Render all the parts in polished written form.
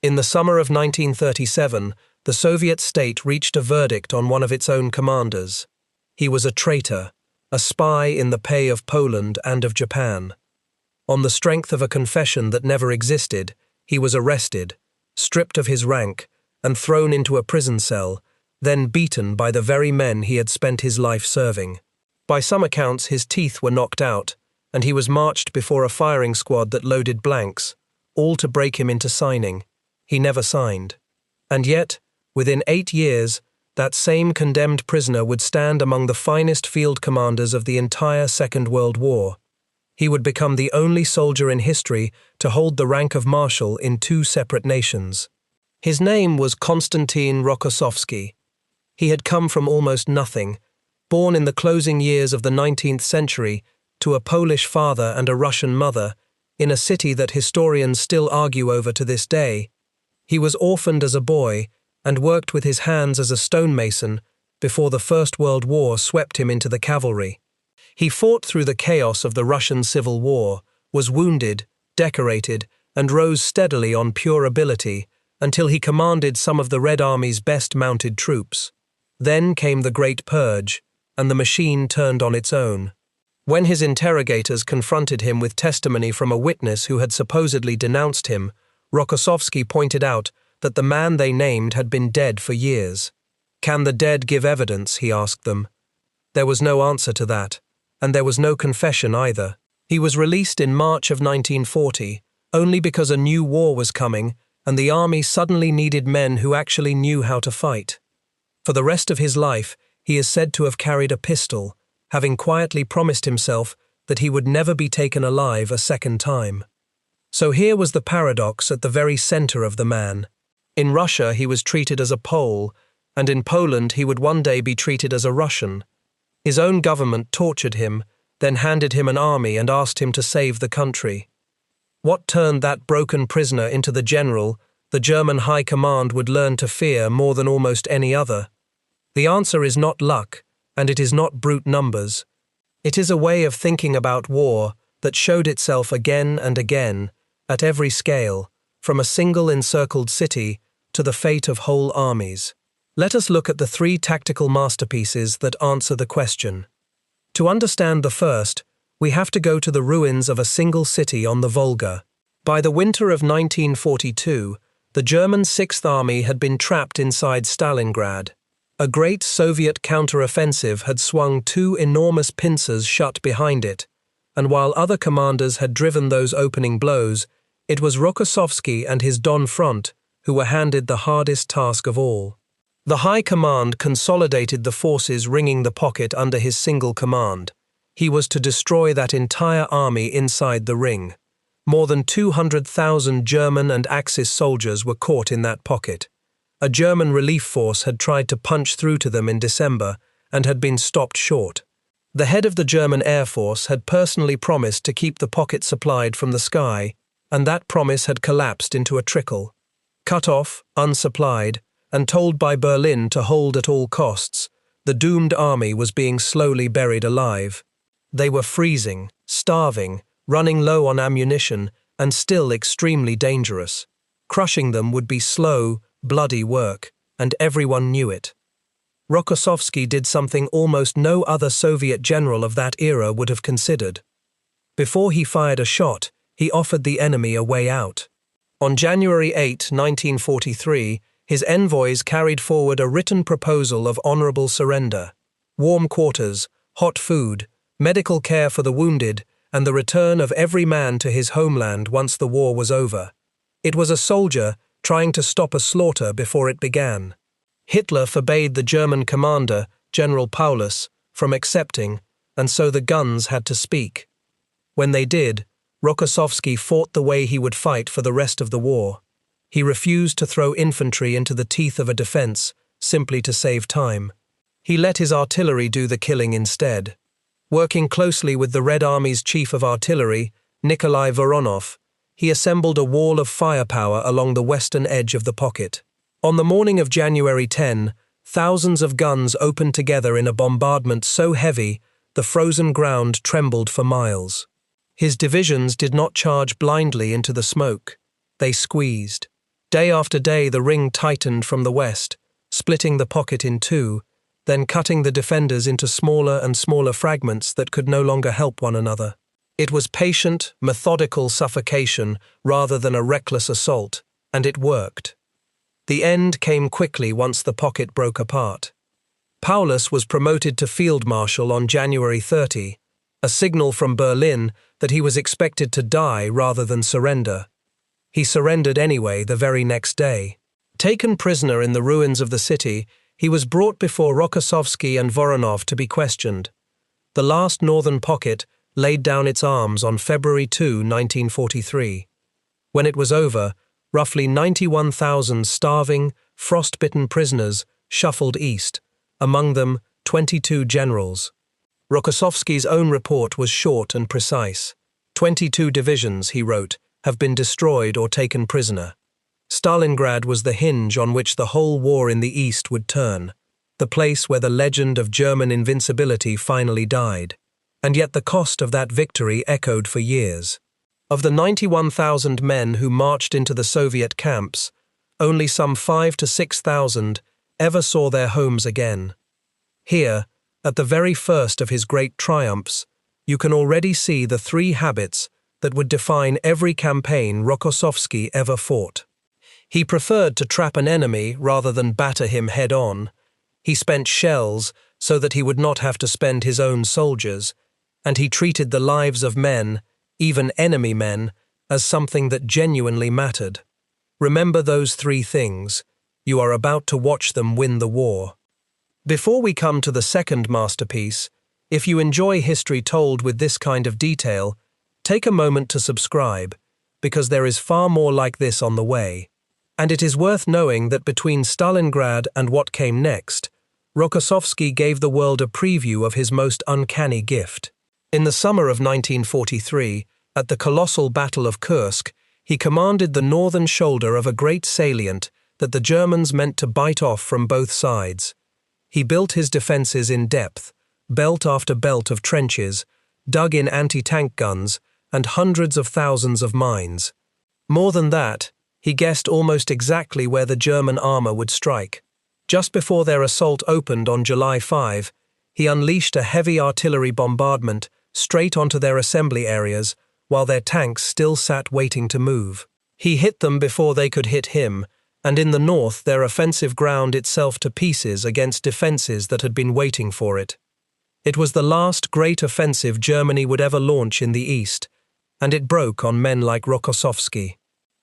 In the summer of 1937, the Soviet state reached a verdict on one of its own commanders. He was a traitor, a spy in the pay of Poland and of Japan. On the strength of a confession that never existed, he was arrested, stripped of his rank, and thrown into a prison cell, then beaten by the very men he had spent his life serving. By some accounts, his teeth were knocked out, and he was marched before a firing squad that loaded blanks, all to break him into signing. He never signed. And yet, within 8 years, that same condemned prisoner would stand among the finest field commanders of the entire Second World War. He would become the only soldier in history to hold the rank of Marshal in 2 separate nations. His name was Konstantin Rokossovsky. He had come from almost nothing, born in the closing years of the 19th century to a Polish father and a Russian mother, in a city that historians still argue over to this day. He was orphaned as a boy and worked with his hands as a stonemason before the First World War swept him into the cavalry. He fought through the chaos of the Russian Civil War, was wounded, decorated, and rose steadily on pure ability until he commanded some of the Red Army's best mounted troops. Then came the Great Purge, and the machine turned on its own. When his interrogators confronted him with testimony from a witness who had supposedly denounced him, Rokossovsky pointed out that the man they named had been dead for years. "Can the dead give evidence?" he asked them. There was no answer to that, and there was no confession either. He was released in March of 1940, only because a new war was coming and the army suddenly needed men who actually knew how to fight. For the rest of his life, he is said to have carried a pistol, having quietly promised himself that he would never be taken alive a second time. So here was the paradox at the very center of the man. In Russia, he was treated as a Pole, and in Poland he would one day be treated as a Russian. His own government tortured him, then handed him an army and asked him to save the country. What turned that broken prisoner into the general the German High Command would learn to fear more than almost any other? The answer is not luck, and it is not brute numbers. It is a way of thinking about war that showed itself again and again, at every scale, from a single encircled city to the fate of whole armies. Let us look at the 3 tactical masterpieces that answer the question. To understand the first, we have to go to the ruins of a single city on the Volga. By the winter of 1942, the German Sixth Army had been trapped inside Stalingrad. A great Soviet counter-offensive had swung 2 enormous pincers shut behind it, and while other commanders had driven those opening blows, it was Rokossovsky and his Don Front who were handed the hardest task of all. The High Command consolidated the forces ringing the pocket under his single command. He was to destroy that entire army inside the ring. More than 200,000 German and Axis soldiers were caught in that pocket. A German relief force had tried to punch through to them in December and had been stopped short. The head of the German Air Force had personally promised to keep the pocket supplied from the sky, and that promise had collapsed into a trickle. Cut off, unsupplied, and told by Berlin to hold at all costs, the doomed army was being slowly buried alive. They were freezing, starving, running low on ammunition, and still extremely dangerous. Crushing them would be slow, bloody work, and everyone knew it. Rokossovsky did something almost no other Soviet general of that era would have considered. Before he fired a shot, he offered the enemy a way out. On January 8, 1943, his envoys carried forward a written proposal of honorable surrender, warm quarters, hot food, medical care for the wounded, and the return of every man to his homeland once the war was over. It was a soldier trying to stop a slaughter before it began. Hitler forbade the German commander, General Paulus, from accepting, and so the guns had to speak. When they did, Rokossovsky fought the way he would fight for the rest of the war. He refused to throw infantry into the teeth of a defense, simply to save time. He let his artillery do the killing instead. Working closely with the Red Army's chief of artillery, Nikolai Voronov, he assembled a wall of firepower along the western edge of the pocket. On the morning of January 10, thousands of guns opened together in a bombardment so heavy the frozen ground trembled for miles. His divisions did not charge blindly into the smoke. They squeezed. Day after day the ring tightened from the west, splitting the pocket in two, then cutting the defenders into smaller and smaller fragments that could no longer help one another. It was patient, methodical suffocation rather than a reckless assault, and it worked. The end came quickly once the pocket broke apart. Paulus was promoted to Field Marshal on January 30, a signal from Berlin that he was expected to die rather than surrender. He surrendered anyway the very next day. Taken prisoner in the ruins of the city, he was brought before Rokossovsky and Voronov to be questioned. The last northern pocket laid down its arms on February 2, 1943. When it was over, roughly 91,000 starving, frost-bitten prisoners shuffled east, among them 22 generals. Rokossovsky's own report was short and precise. 22 divisions, he wrote, have been destroyed or taken prisoner. Stalingrad was the hinge on which the whole war in the East would turn, the place where the legend of German invincibility finally died. And yet the cost of that victory echoed for years. Of the 91,000 men who marched into the Soviet camps, only some 5,000 to 6,000 ever saw their homes again. Here, at the very first of his great triumphs, you can already see the three habits that would define every campaign Rokossovsky ever fought. He preferred to trap an enemy rather than batter him head-on. He spent shells so that he would not have to spend his own soldiers, and he treated the lives of men, even enemy men, as something that genuinely mattered. Remember those three things. You are about to watch them win the war. Before we come to the second masterpiece, if you enjoy history told with this kind of detail, take a moment to subscribe, because there is far more like this on the way. And it is worth knowing that between Stalingrad and what came next, Rokossovsky gave the world a preview of his most uncanny gift. In the summer of 1943, at the colossal Battle of Kursk, he commanded the northern shoulder of a great salient that the Germans meant to bite off from both sides. He built his defenses in depth, belt after belt of trenches, dug in anti-tank guns, and hundreds of thousands of mines. More than that, he guessed almost exactly where the German armor would strike. Just before their assault opened on July 5, he unleashed a heavy artillery bombardment straight onto their assembly areas, while their tanks still sat waiting to move. He hit them before they could hit him, and in the north their offensive ground itself to pieces against defenses that had been waiting for it. It was the last great offensive Germany would ever launch in the east, and it broke on men like Rokossovsky.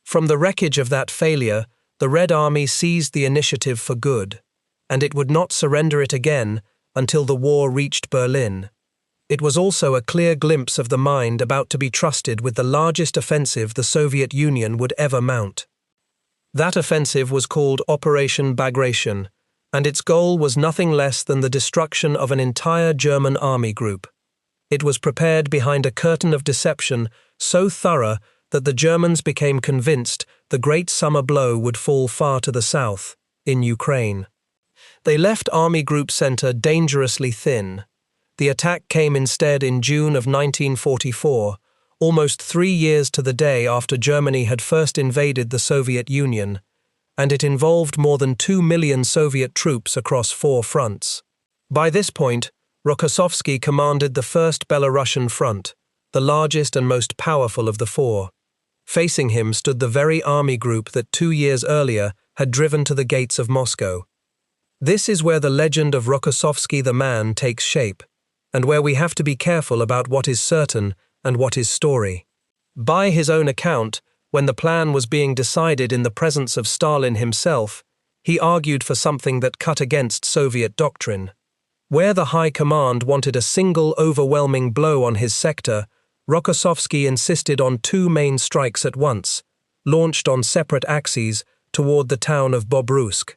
From the wreckage of that failure, the Red Army seized the initiative for good, and it would not surrender it again until the war reached Berlin. It was also a clear glimpse of the mind about to be trusted with the largest offensive the Soviet Union would ever mount. That offensive was called Operation Bagration, and its goal was nothing less than the destruction of an entire German army group. It was prepared behind a curtain of deception so thorough that the Germans became convinced the great summer blow would fall far to the south, in Ukraine. They left Army Group Center dangerously thin. The attack came instead in June of 1944, almost 3 years to the day after Germany had first invaded the Soviet Union, and it involved more than 2 million Soviet troops across 4 fronts. By this point, Rokossovsky commanded the First Belarusian Front, the largest and most powerful of the 4. Facing him stood the very army group that 2 years earlier had driven to the gates of Moscow. This is where the legend of Rokossovsky the man takes shape, and where we have to be careful about what is certain and what is story. By his own account, when the plan was being decided in the presence of Stalin himself, he argued for something that cut against Soviet doctrine. Where the High Command wanted a single overwhelming blow on his sector, Rokossovsky insisted on 2 main strikes at once, launched on separate axes toward the town of Bobruisk.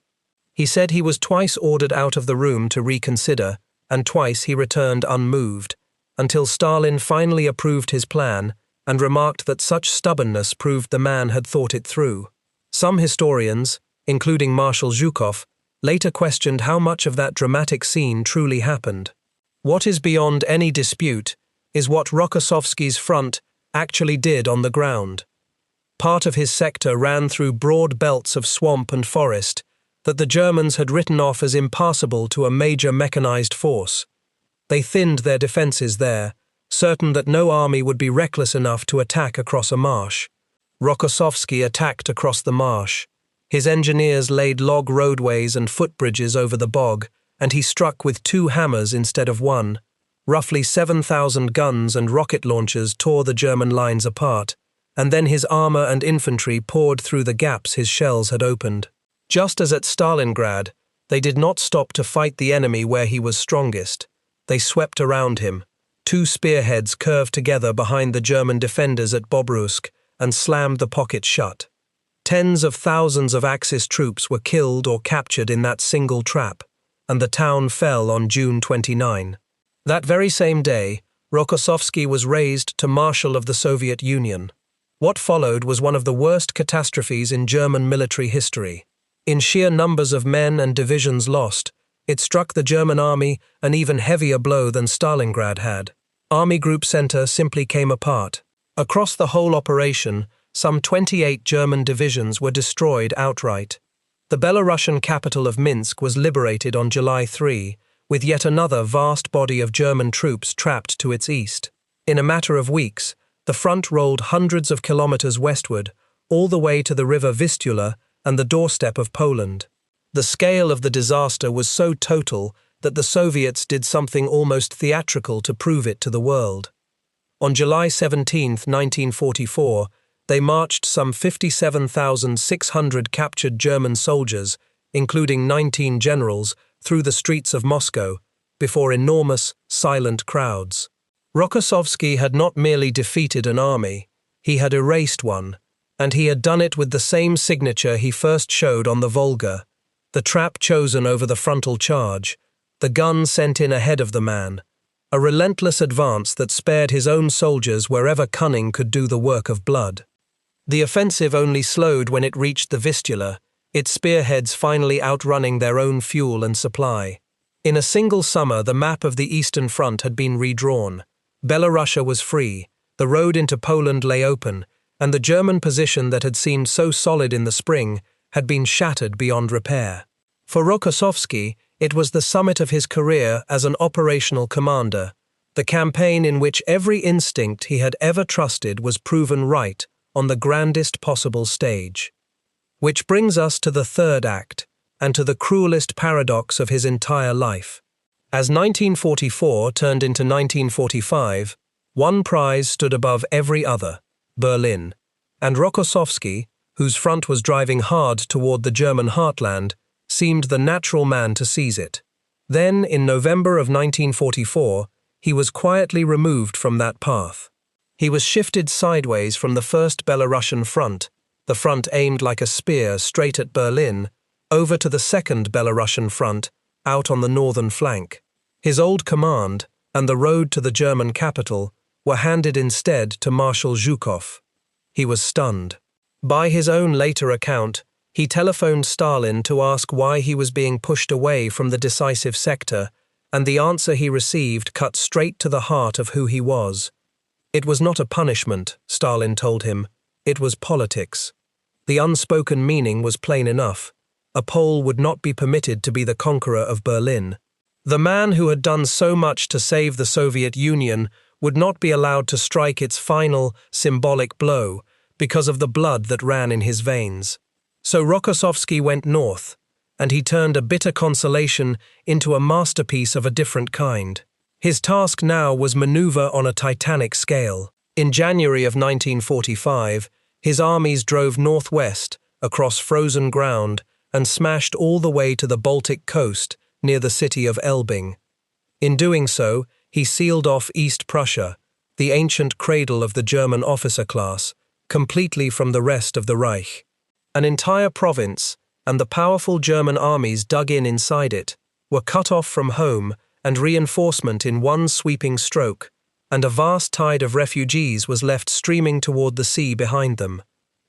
He said he was twice ordered out of the room to reconsider, and twice he returned unmoved, until Stalin finally approved his plan and remarked that such stubbornness proved the man had thought it through. Some historians, including Marshal Zhukov, later questioned how much of that dramatic scene truly happened. What is beyond any dispute is what Rokossovsky's front actually did on the ground. Part of his sector ran through broad belts of swamp and forest that the Germans had written off as impassable to a major mechanized force. They thinned their defenses there, certain that no army would be reckless enough to attack across a marsh. Rokossovsky attacked across the marsh. His engineers laid log roadways and footbridges over the bog, and he struck with 2 hammers instead of 1. Roughly 7,000 guns and rocket launchers tore the German lines apart, and then his armor and infantry poured through the gaps his shells had opened. Just as at Stalingrad, they did not stop to fight the enemy where he was strongest. They swept around him. 2 spearheads curved together behind the German defenders at Bobruisk and slammed the pocket shut. Tens of thousands of Axis troops were killed or captured in that single trap, and the town fell on June 29. That very same day, Rokossovsky was raised to Marshal of the Soviet Union. What followed was one of the worst catastrophes in German military history. In sheer numbers of men and divisions lost, it struck the German army an even heavier blow than Stalingrad had. Army Group Center simply came apart. Across the whole operation, some 28 German divisions were destroyed outright. The Belarusian capital of Minsk was liberated on July 3, with yet another vast body of German troops trapped to its east. In a matter of weeks, the front rolled hundreds of kilometers westward, all the way to the river Vistula and the doorstep of Poland. The scale of the disaster was so total that the Soviets did something almost theatrical to prove it to the world. On July 17, 1944, they marched some 57,600 captured German soldiers, including 19 generals, through the streets of Moscow, before enormous, silent crowds. Rokossovsky had not merely defeated an army, he had erased one, and he had done it with the same signature he first showed on the Volga, the trap chosen over the frontal charge, the gun sent in ahead of the man, a relentless advance that spared his own soldiers wherever cunning could do the work of blood. The offensive only slowed when it reached the Vistula, its spearheads finally outrunning their own fuel and supply. In a single summer, the map of the Eastern Front had been redrawn. Belarusia was free, the road into Poland lay open, and the German position that had seemed so solid in the spring had been shattered beyond repair. For Rokossovsky, it was the summit of his career as an operational commander, the campaign in which every instinct he had ever trusted was proven right on the grandest possible stage. Which brings us to the third act, and to the cruelest paradox of his entire life. As 1944 turned into 1945, one prize stood above every other, Berlin, and Rokossovsky, whose front was driving hard toward the German heartland, seemed the natural man to seize it. Then, in November of 1944, he was quietly removed from that path. He was shifted sideways from the First Belarusian Front, the front aimed like a spear straight at Berlin, over to the Second Belarusian Front, out on the northern flank. His old command, and the road to the German capital, were handed instead to Marshal Zhukov. He was stunned. By his own later account, he telephoned Stalin to ask why he was being pushed away from the decisive sector, and the answer he received cut straight to the heart of who he was. It was not a punishment, Stalin told him. It was politics. The unspoken meaning was plain enough. A Pole would not be permitted to be the conqueror of Berlin. The man who had done so much to save the Soviet Union would not be allowed to strike its final, symbolic blow because of the blood that ran in his veins. So Rokossovsky went north, and he turned a bitter consolation into a masterpiece of a different kind. His task now was maneuver on a titanic scale. In January of 1945, his armies drove northwest, across frozen ground, and smashed all the way to the Baltic coast near the city of Elbing. In doing so, he sealed off East Prussia, the ancient cradle of the German officer class, completely from the rest of the Reich. An entire province, and the powerful German armies dug in inside it, were cut off from home and reinforcement in one sweeping stroke, and a vast tide of refugees was left streaming toward the sea behind them.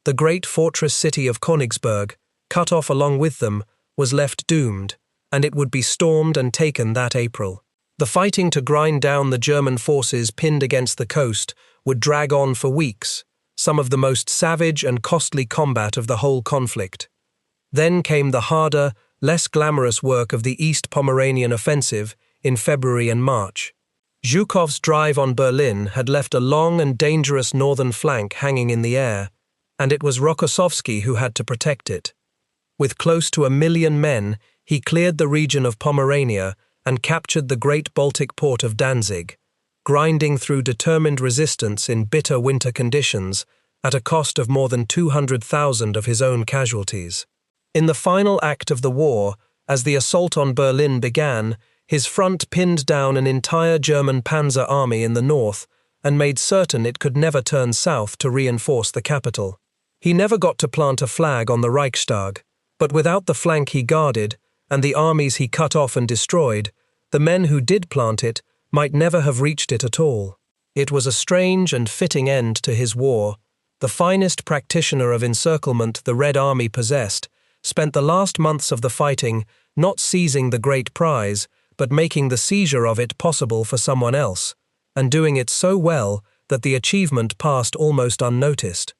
The great fortress city of Königsberg, cut off along with them, was left doomed, and it would be stormed and taken that April. The fighting to grind down the German forces pinned against the coast would drag on for weeks, some of the most savage and costly combat of the whole conflict. Then came the harder, less glamorous work of the East Pomeranian offensive in February and March. Zhukov's drive on Berlin had left a long and dangerous northern flank hanging in the air, and it was Rokossovsky who had to protect it. With close to 1 million men, he cleared the region of Pomerania and captured the great Baltic port of Danzig, grinding through determined resistance in bitter winter conditions at a cost of more than 200,000 of his own casualties. In the final act of the war, as the assault on Berlin began, his front pinned down an entire German panzer army in the north and made certain it could never turn south to reinforce the capital. He never got to plant a flag on the Reichstag, but without the flank he guarded and the armies he cut off and destroyed, the men who did plant it might never have reached it at all. It was a strange and fitting end to his war. The finest practitioner of encirclement the Red Army possessed spent the last months of the fighting not seizing the great prize, but making the seizure of it possible for someone else, and doing it so well that the achievement passed almost unnoticed.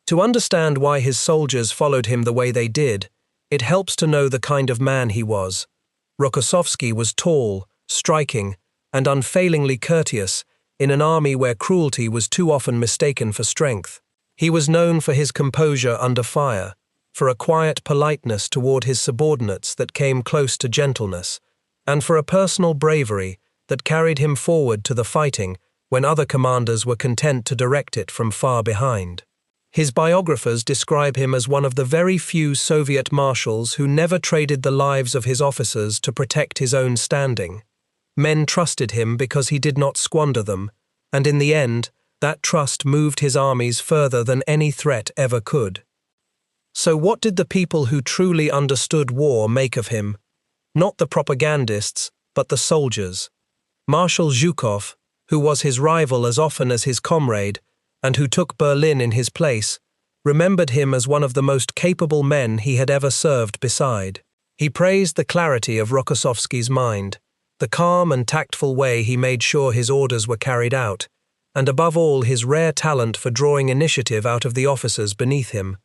To understand why his soldiers followed him the way they did, it helps to know the kind of man he was. Rokossovsky was tall, striking, and unfailingly courteous in an army where cruelty was too often mistaken for strength. He was known for his composure under fire, for a quiet politeness toward his subordinates that came close to gentleness, and for a personal bravery that carried him forward to the fighting when other commanders were content to direct it from far behind. His biographers describe him as one of the very few Soviet marshals who never traded the lives of his officers to protect his own standing. Men trusted him because he did not squander them, and in the end, that trust moved his armies further than any threat ever could. So what did the people who truly understood war make of him? Not the propagandists, but the soldiers. Marshal Zhukov, who was his rival as often as his comrade, and who took Berlin in his place, remembered him as one of the most capable men he had ever served beside. He praised the clarity of Rokossovsky's mind, the calm and tactful way he made sure his orders were carried out, and above all his rare talent for drawing initiative out of the officers beneath him.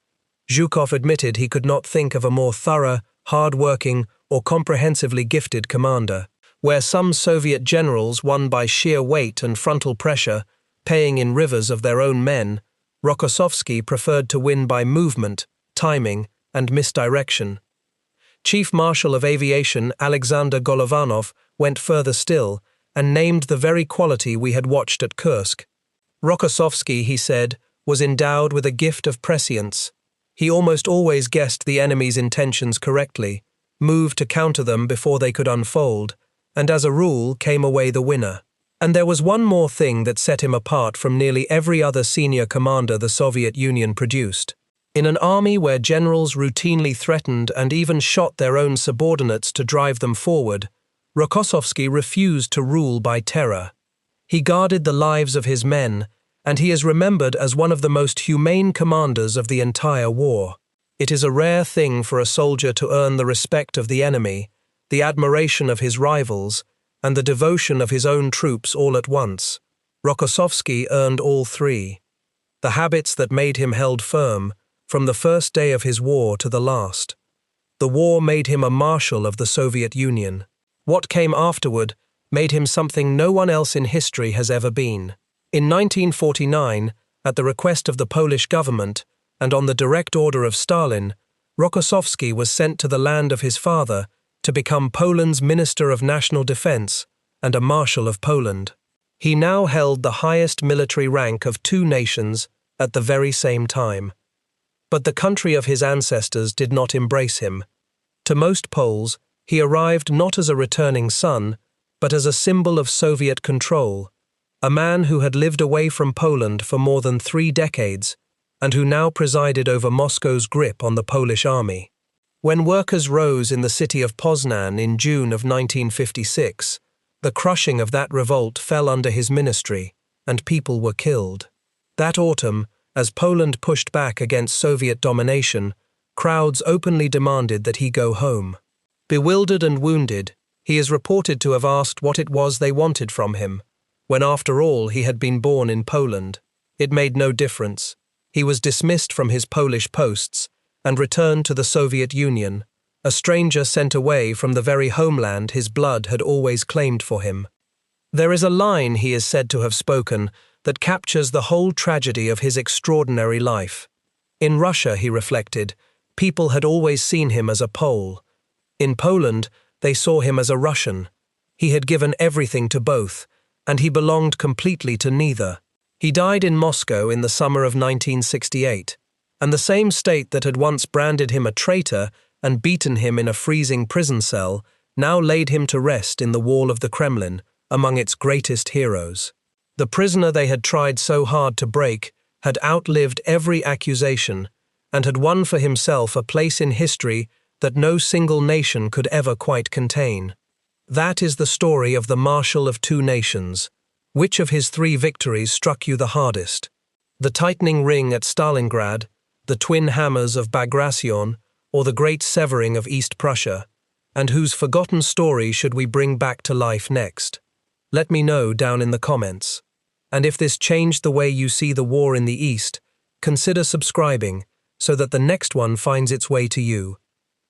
Zhukov admitted he could not think of a more thorough, hard-working, or comprehensively gifted commander. Where some Soviet generals won by sheer weight and frontal pressure, paying in rivers of their own men, Rokossovsky preferred to win by movement, timing, and misdirection. Chief Marshal of Aviation Alexander Golovanov went further still and named the very quality we had watched at Kursk. Rokossovsky, he said, was endowed with a gift of prescience. He almost always guessed the enemy's intentions correctly, moved to counter them before they could unfold, and as a rule came away the winner. And there was one more thing that set him apart from nearly every other senior commander the Soviet Union produced. In an army where generals routinely threatened and even shot their own subordinates to drive them forward, Rokossovsky refused to rule by terror. He guarded the lives of his men, and he is remembered as one of the most humane commanders of the entire war. It is a rare thing for a soldier to earn the respect of the enemy, the admiration of his rivals, and the devotion of his own troops all at once. Rokossovsky earned all three. The habits that made him held firm, from the first day of his war to the last. The war made him a marshal of the Soviet Union. What came afterward made him something no one else in history has ever been. In 1949, at the request of the Polish government, and on the direct order of Stalin, Rokossovsky was sent to the land of his father to become Poland's Minister of National Defense and a Marshal of Poland. He now held the highest military rank of two nations at the very same time. But the country of his ancestors did not embrace him. To most Poles, he arrived not as a returning son, but as a symbol of Soviet control, a man who had lived away from Poland for more than 3 decades, and who now presided over Moscow's grip on the Polish army. When workers rose in the city of Poznan in June of 1956, the crushing of that revolt fell under his ministry, and people were killed. That autumn, as Poland pushed back against Soviet domination, crowds openly demanded that he go home. Bewildered and wounded, he is reported to have asked what it was they wanted from him, when after all he had been born in Poland. It made no difference. He was dismissed from his Polish posts and returned to the Soviet Union, a stranger sent away from the very homeland his blood had always claimed for him. There is a line he is said to have spoken that captures the whole tragedy of his extraordinary life. In Russia, he reflected, people had always seen him as a Pole. In Poland, they saw him as a Russian. He had given everything to both, and he belonged completely to neither. He died in Moscow in the summer of 1968, and the same state that had once branded him a traitor and beaten him in a freezing prison cell now laid him to rest in the wall of the Kremlin, among its greatest heroes. The prisoner they had tried so hard to break had outlived every accusation and had won for himself a place in history that no single nation could ever quite contain. That is the story of the Marshal of two nations. Which of his 3 victories struck you the hardest? The tightening ring at Stalingrad, the twin hammers of Bagration, or the great severing of East Prussia, and whose forgotten story should we bring back to life next? Let me know down in the comments. And if this changed the way you see the war in the East, consider subscribing so that the next one finds its way to you.